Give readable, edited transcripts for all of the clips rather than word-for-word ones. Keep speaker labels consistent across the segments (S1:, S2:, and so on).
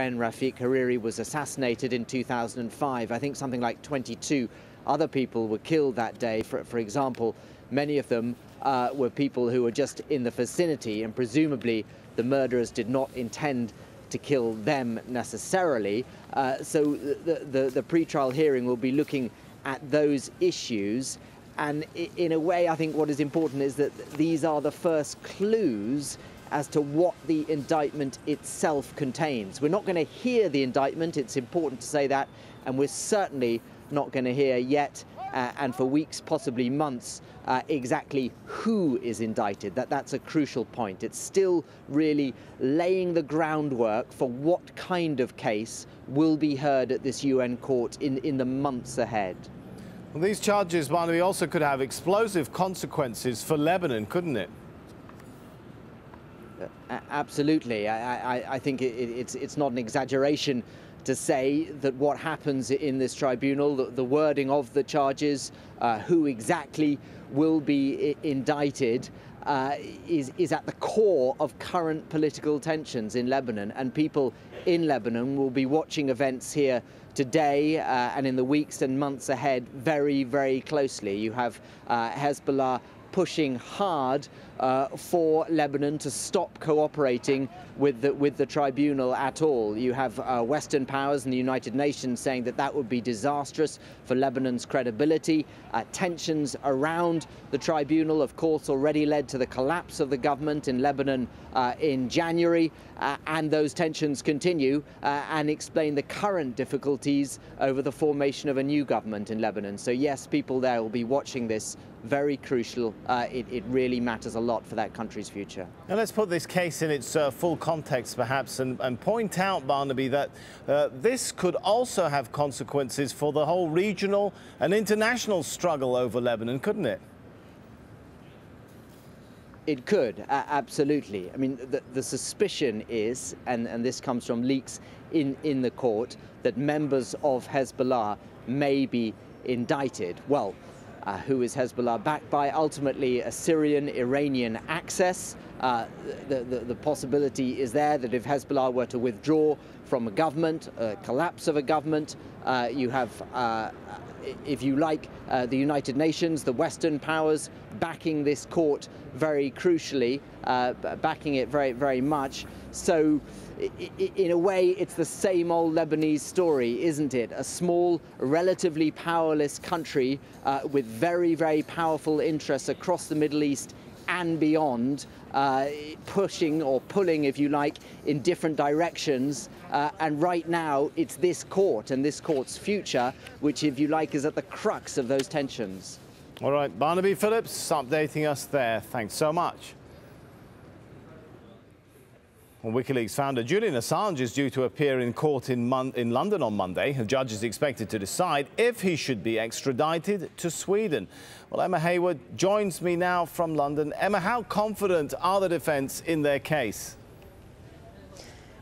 S1: When Rafik Hariri was assassinated in 2005, I think something like 22 other people were killed that day. For example, many of them were people who were just in the vicinity, and presumably the murderers did not intend to kill them necessarily. So the pre-trial hearing will be looking at those issues. And in a way, I think what is important is that these are the first clues as to what the indictment itself contains. We're not going to hear the indictment, it's important to say that, and we're certainly not going to hear yet, and for weeks, possibly months, exactly who is indicted. That's a crucial point. It's still really laying the groundwork for what kind of case will be heard at this UN court in the months ahead.
S2: Well, these charges, Barnaby, also could have explosive consequences for Lebanon, couldn't it?
S1: Absolutely. I think it's not an exaggeration to say that what happens in this tribunal, the wording of the charges, who exactly will be indicted, is at the core of current political tensions in Lebanon. And people in Lebanon will be watching events here today and in the weeks and months ahead very, very closely. You have Hezbollah pushing hard for Lebanon to stop cooperating with the tribunal at all. You have Western powers and the United Nations saying that that would be disastrous for Lebanon's credibility. Tensions around the tribunal, of course, already led to the collapse of the government in Lebanon in January, and those tensions continue and explain the current difficulties over the formation of a new government in Lebanon. So yes, people there will be watching this. Very crucial. It really matters a lot for that country's future.
S2: Now let's put this case in its full context, perhaps, and point out, Barnaby, that this could also have consequences for the whole regional and international struggle over Lebanon, couldn't it?
S1: It could, absolutely. I mean, the suspicion is, and this comes from leaks in the court, that members of Hezbollah may be indicted. Well, who is Hezbollah backed by? Ultimately, a Syrian-Iranian axis. The possibility is there that if Hezbollah were to withdraw from a government, a collapse of a government, you have, if you like, the United Nations, the Western powers backing this court very crucially, backing it very, very much. So in a way, it's the same old Lebanese story, isn't it? A small, relatively powerless country with very, very powerful interests across the Middle East and beyond, pushing or pulling, if you like, in different directions. And right now, it's this court and this court's future, which, if you like, is at the crux of those tensions.
S2: All right, Barnaby Phillips updating us there. Thanks so much. Well, WikiLeaks founder Julian Assange is due to appear in court in London on Monday. A judge is expected to decide if he should be extradited to Sweden. Well, Emma Hayward joins me now from London. Emma, how confident are the defence in their case?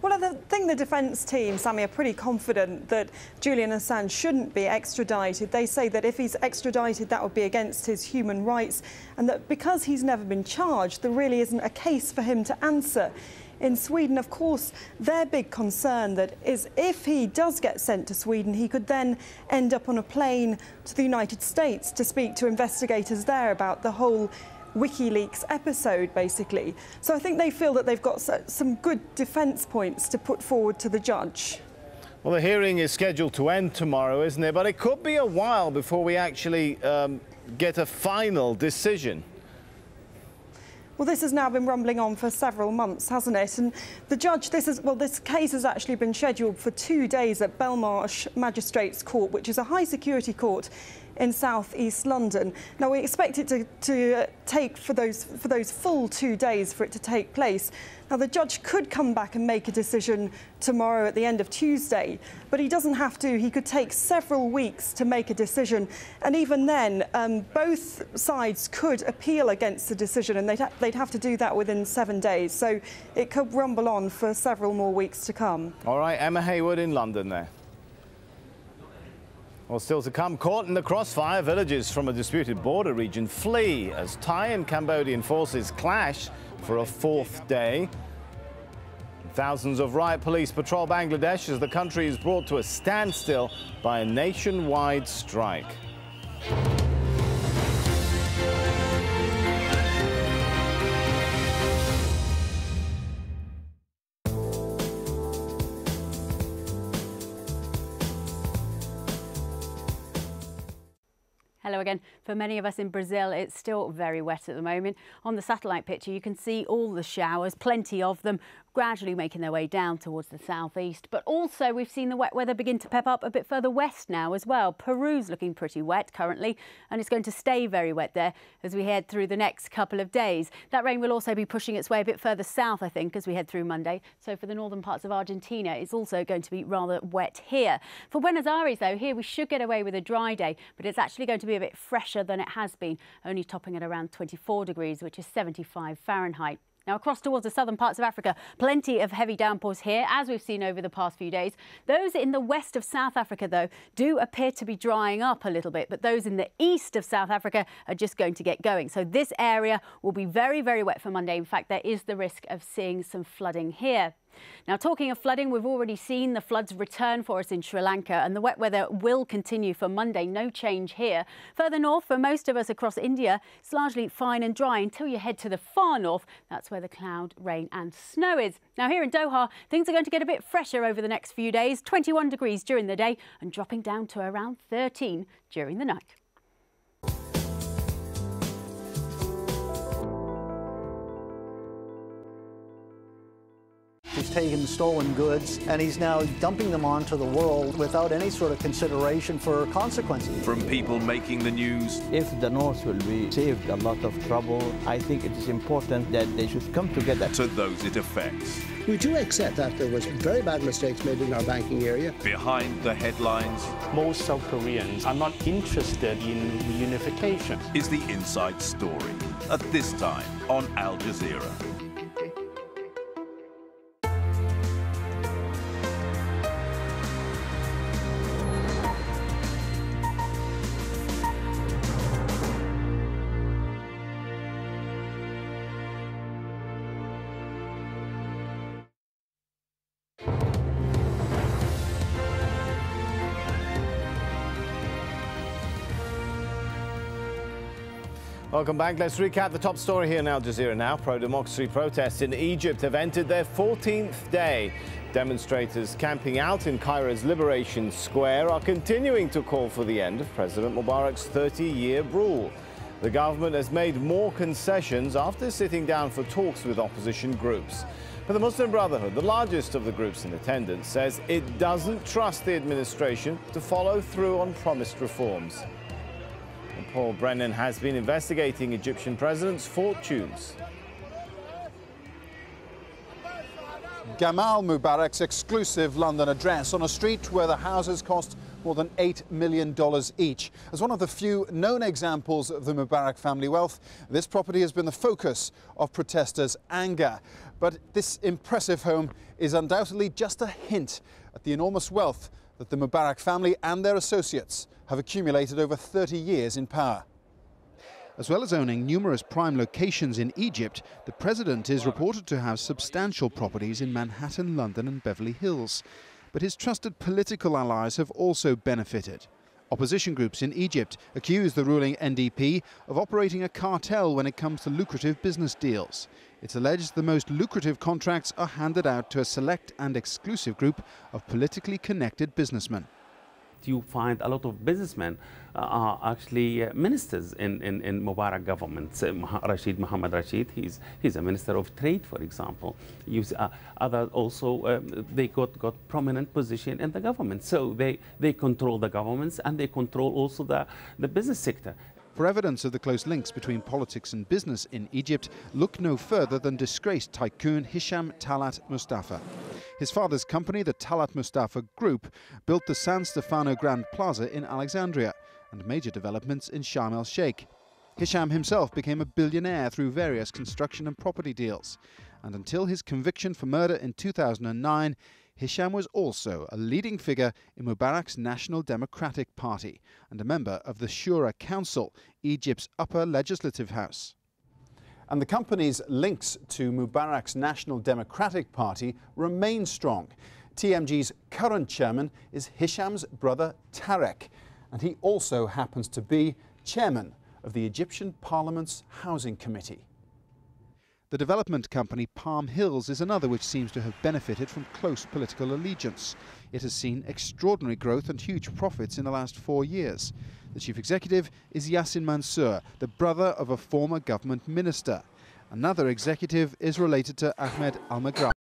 S3: Well, I think the defence team, Sammy, are pretty confident that Julian Assange shouldn't be extradited. They say that if he's extradited, that would be against his human rights, and that because he's never been charged, there really isn't a case for him to answer. In Sweden, of course, their big concern that is if he does get sent to Sweden, he could then end up on a plane to the United States to speak to investigators there about the whole WikiLeaks episode, basically. So I think they feel that they've got some good defence points to put forward to the judge.
S2: Well, the hearing is scheduled to end tomorrow, isn't it? But it could be a while before we actually get a final decision.
S3: Well, this has now been rumbling on for several months, hasn't it? And the judge, this case has actually been scheduled for 2 days at Belmarsh Magistrates Court, which is a high security court in South East London. Now, we expect it to take for those full 2 days for it to take place. Now, the judge could come back and make a decision tomorrow at the end of Tuesday, but he doesn't have to. He could take several weeks to make a decision. And even then, both sides could appeal against the decision, and they'd have to do that within 7 days. So it could rumble on for several more weeks to come.
S2: All right, Emma Hayward in London there. Well, still to come, caught in the crossfire, villagers from a disputed border region flee as Thai and Cambodian forces clash for a 4th day. Thousands of riot police patrol Bangladesh as the country is brought to a standstill by a nationwide strike.
S4: Hello again. For many of us in Brazil, it's still very wet at the moment. On the satellite picture, you can see all the showers, plenty of them, gradually making their way down towards the southeast. But also we've seen the wet weather begin to pep up a bit further west now as well. Peru's looking pretty wet currently, and it's going to stay very wet there as we head through the next couple of days. That rain will also be pushing its way a bit further south, I think, as we head through Monday. So for the northern parts of Argentina, it's also going to be rather wet here. For Buenos Aires, though, here we should get away with a dry day, but it's actually going to be a bit fresher than it has been, only topping at around 24 degrees, which is 75 Fahrenheit. Now, across towards the southern parts of Africa, plenty of heavy downpours here, as we've seen over the past few days. Those in the west of South Africa, though, do appear to be drying up a little bit, but those in the east of South Africa are just going to get going. So this area will be very, very wet for Monday. In fact, there is the risk of seeing some flooding here. Now, talking of flooding, we've already seen the floods return for us in Sri Lanka, and the wet weather will continue for Monday. No change here. Further north, for most of us across India, it's largely fine and dry until you head to the far north. That's where the cloud, rain and snow is. Now, here in Doha, things are going to get a bit fresher over the next few days. 21 degrees during the day and dropping down to around 13 during the night.
S5: He's taken stolen goods and he's now dumping them onto the world without any sort of consideration for consequences.
S6: From people making the news.
S7: If the North will be saved a lot of trouble, I think it is important that they should come together.
S6: To those it affects.
S8: We do accept that there was very bad mistakes made in our banking area.
S6: Behind the headlines.
S9: Most South Koreans are not interested in reunification.
S6: Is the inside story. At this time on Al Jazeera.
S2: Welcome back. Let's recap the top story here in Al Jazeera now. Pro-democracy protests in Egypt have entered their 14th day. Demonstrators camping out in Cairo's Liberation Square are continuing to call for the end of President Mubarak's 30-year rule. The government has made more concessions after sitting down for talks with opposition groups. But the Muslim Brotherhood, the largest of the groups in attendance, says it doesn't trust the administration to follow through on promised reforms. Paul Brennan has been investigating Egyptian presidents' fortunes.
S10: Gamal Mubarak's exclusive London address on a street where the houses cost more than $8 million each. As one of the few known examples of the Mubarak family wealth, this property has been the focus of protesters' anger. But this impressive home is undoubtedly just a hint at the enormous wealth that the Mubarak family and their associates have accumulated over 30 years in power. As well as owning numerous prime locations in Egypt, the president is reported to have substantial properties in Manhattan, London and Beverly Hills. But his trusted political allies have also benefited. Opposition groups in Egypt accuse the ruling NDP of operating a cartel when it comes to lucrative business deals. It's alleged the most lucrative contracts are handed out to a select and exclusive group of politically connected businessmen.
S11: You find a lot of businessmen are actually ministers in Mubarak governments. Mohammed Rashid, he's a minister of trade, for example. Others also, they got prominent position in the government. So they control the governments and they control also the business sector.
S10: For evidence of the close links between politics and business in Egypt, look no further than disgraced tycoon Hisham Talat Mustafa. His father's company, the Talat Mustafa Group, built the San Stefano Grand Plaza in Alexandria and major developments in Sharm el-Sheikh. Hisham himself became a billionaire through various construction and property deals. And until his conviction for murder in 2009, Hisham was also a leading figure in Mubarak's National Democratic Party and a member of the Shura Council, Egypt's upper legislative house. And the company's links to Mubarak's National Democratic Party remain strong. TMG's current chairman is Hisham's brother Tarek, and he also happens to be chairman of the Egyptian Parliament's Housing Committee.
S12: The development company Palm Hills is another which seems to have benefited from close political allegiance. It has seen extraordinary growth and huge profits in the last 4 years. The chief executive is Yassin Mansour, the brother of a former government minister. Another executive is related to Ahmed Al-Maghrabi.